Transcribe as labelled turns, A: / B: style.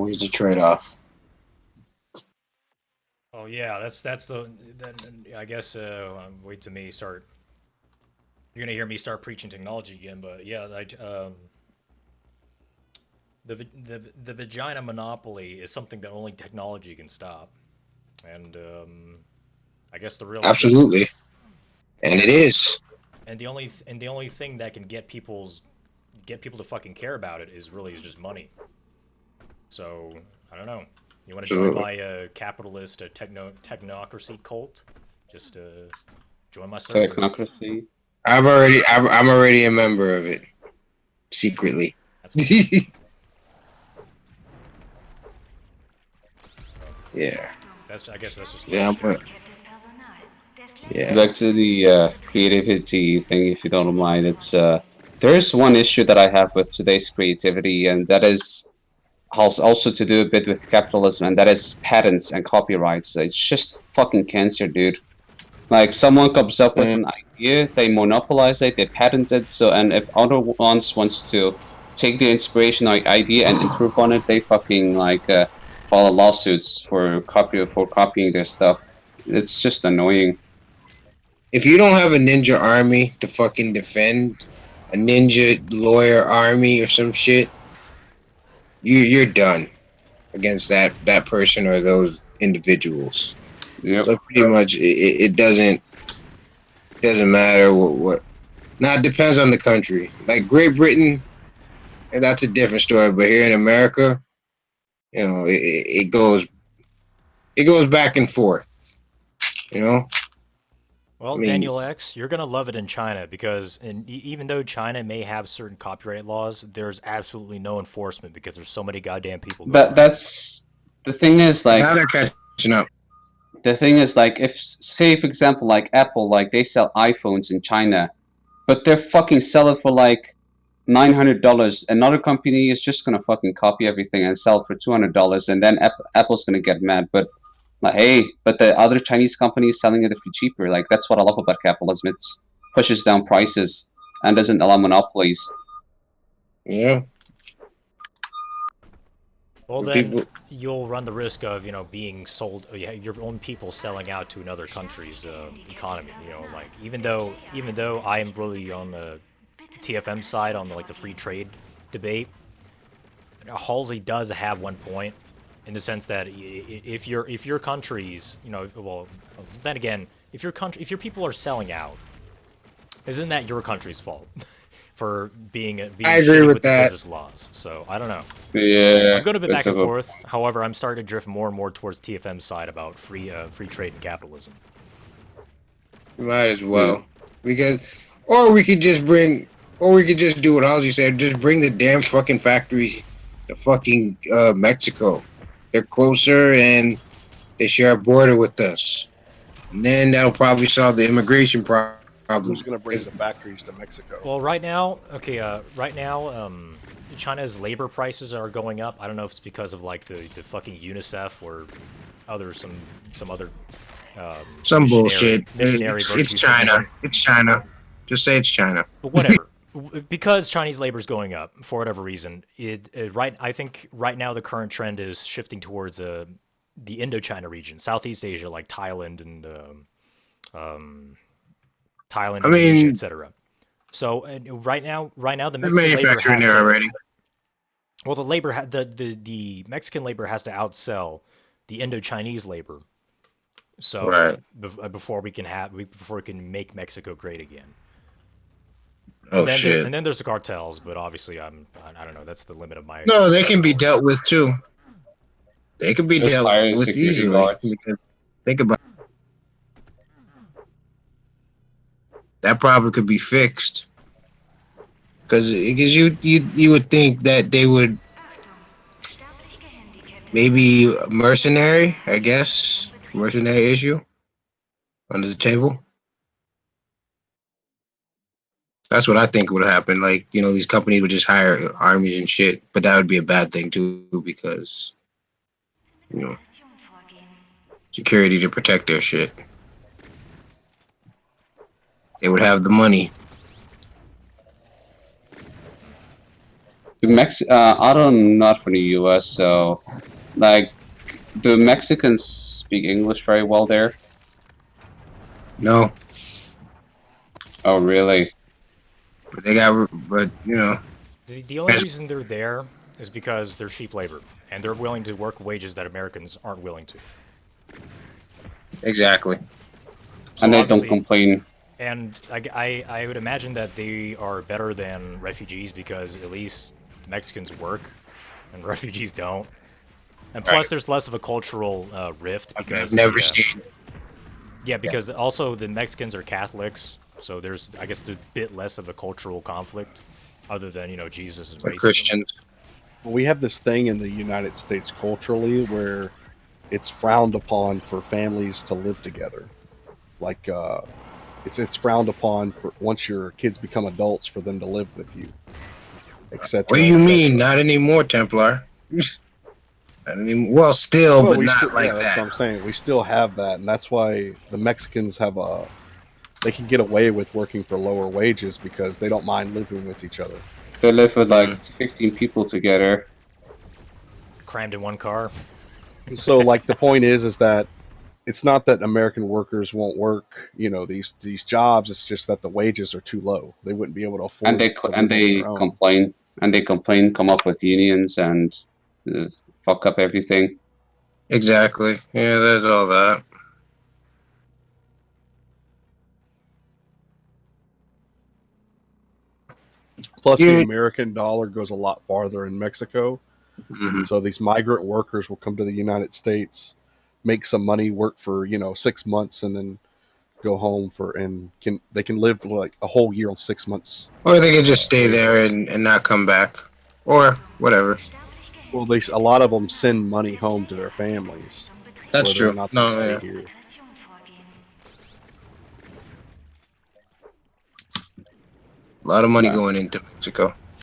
A: always the trade-off.
B: Oh yeah, that's the. Then I guess wait to me start. You're gonna hear me start preaching technology again, but yeah, the vagina monopoly is something that only technology can stop, and I guess the real the
A: Absolutely, and it
B: and
A: is.
B: the only thing that can get people to fucking care about it is really is just money. So I don't know. You want to join
A: Absolutely.
B: my capitalist technocracy cult? Just join my server.
C: Technocracy.
A: I'm already a member of it secretly.
B: That's what's up. So
A: Yeah,
B: that's I guess that's just
A: yeah,
B: logic.
A: but yeah.
C: Back to the creativity thing, if you don't mind. It's there's one issue that I have with today's creativity, and that is has also to do a bit with capitalism, and that is patents and copyrights. It's just fucking cancer, dude. Like someone comes up with
A: And
C: an idea, they monopolize it, they patent it. So, and if other ones wants to take the inspiration or idea and improve on it, they fucking like file lawsuits for copying their stuff. It's just annoying.
A: if you don't have a ninja army to fucking defend, a ninja lawyer army or some shit, you're done against that person or those individuals.
C: Yep.
A: So pretty much it doesn't matter what. Now it depends on the country. Like Great Britain, and that's a different story. But here in America, it goes back and forth. You know, I
B: Well,
A: mean,
B: Daniel X, you're gonna love it in China because even though China may have certain copyright laws, there's absolutely no enforcement because there's so many goddamn people going
C: But
B: around.
C: that's the thing is like
A: now they're catching up.
C: if say for example like Apple, like they sell iPhones in China, but they're fucking sell it for like $900. Another company is just gonna fucking copy everything and sell it for $200, and then Apple's gonna get mad. But like, hey, but the other Chinese company is selling it for cheaper. Like that's what I love about capitalism. It pushes down prices and doesn't allow monopolies.
A: Yeah,
B: Well, then
A: people.
B: you'll run the risk of being sold, your own people selling out to another country's economy. Like even though I am really on the TFM side on the like the free trade debate, Halsey does have one point in the sense that if your countries, well, then again, if your people are selling out, isn't that your country's fault for being
A: I agree
B: shitty
A: with
B: with the
A: that.
B: business laws? So I don't know.
C: Yeah,
B: I'm going a bit
C: that's
B: back
C: a
B: and
C: good.
B: forth. However, I'm starting to drift more and more towards TFM's side about free trade and capitalism.
A: Might as
C: Hmm.
A: well because, or we could just bring, or we could just do what Halsey said. Just bring the damn fucking factories to fucking Mexico. They're closer and they share a border with us, and then that'll probably solve the immigration
D: Who's
A: problem.
D: going to bring
A: 'Cause
D: the factories to Mexico?
B: Well, right now, okay, right now, China's labor prices are going up. I don't know if it's because of like the fucking UNICEF or other some other
A: some bullshit.
B: missionary
A: It's
B: virtue
A: China.
B: signaling.
A: It's China. Just say it's China.
B: But whatever. Because Chinese labor is going up for whatever reason, I think right now the current trend is shifting towards the Indochina region, Southeast Asia, like um, Thailand,
A: I
B: Indonesia,
A: mean,
B: etc. So right now the
A: there's
B: Mexican labor
A: manufacturing
B: has
A: there
B: to.
A: already.
B: Well, the Mexican labor has to outsell the Indo-Chinese labor. So
A: Right.
B: before we can make Mexico great again.
A: Oh shit.
B: And then there's the cartels, but obviously I don't know, that's the limit of my
A: No, they can be
B: knowledge.
A: dealt with too. They can be
C: Just
A: dealt
C: hiring
A: with
C: security
A: easily.
C: guards.
A: Because think about that problem could be fixed. Because you would think that they would maybe mercenary, I guess, mercenary issue under the table. That's what I think would happen. Like these companies would just hire armies and shit, but that would be a bad thing too because you know security to protect their shit. They would have the money.
C: I don't not from the U.S. So, like, do Mexicans speak English very well there?
A: No,
C: Oh, really?
A: but they got, but you know,
B: The only reason they're there is because they're cheap labor, and they're willing to work wages that Americans aren't willing to.
A: exactly.
B: So
C: And they don't
B: obviously,
C: complain.
B: and I would imagine that they are better than refugees because at least Mexicans work and refugees don't. And plus,
A: Right.
B: there's less of a cultural rift
A: I've
B: because
A: never seen.
B: yeah, because also the Mexicans are Catholics, so there's I guess a bit less of a cultural conflict, other than Jesus and
A: The
B: racism.
A: Christians.
D: We have this thing in the United States culturally where it's frowned upon for families to live together. Like it's frowned upon for once your kids become adults for them to live with you, etc.
A: What do you mean? Not anymore, Templar. Not anymore. Well, still,
D: Well,
A: but not like
D: that's
A: that.
D: what I'm saying. We still have that, and that's why the Mexicans have they can get away with working for lower wages because they don't mind living with each other.
C: They live with
A: Mm-hmm.
C: like 15 people together.
B: Crammed in one car.
D: So, like, the point is that it's not that American workers won't work, these jobs. It's just that the wages are too low. They wouldn't be able to afford
C: And they
D: to live
C: and
D: on
C: they
D: their own.
C: complain and they complain, come up with unions and fuck up everything.
A: Exactly. Yeah, there's all that.
D: Plus, the
A: Yeah.
D: American dollar goes a lot farther in Mexico.
A: Mhm.
D: So these migrant workers will come to the United States, make some money, work for 6 months, and then go home they can live like a whole year on 6 months.
A: Or they could just stay
D: wages.
A: there and not come back, or whatever.
D: Well, a lot of them send money home to their families.
A: That's
D: where they're
A: true.
D: not
A: No,
D: to stay
A: yeah.
D: here.
A: A lot of money
C: Yeah.
A: going into Mexico.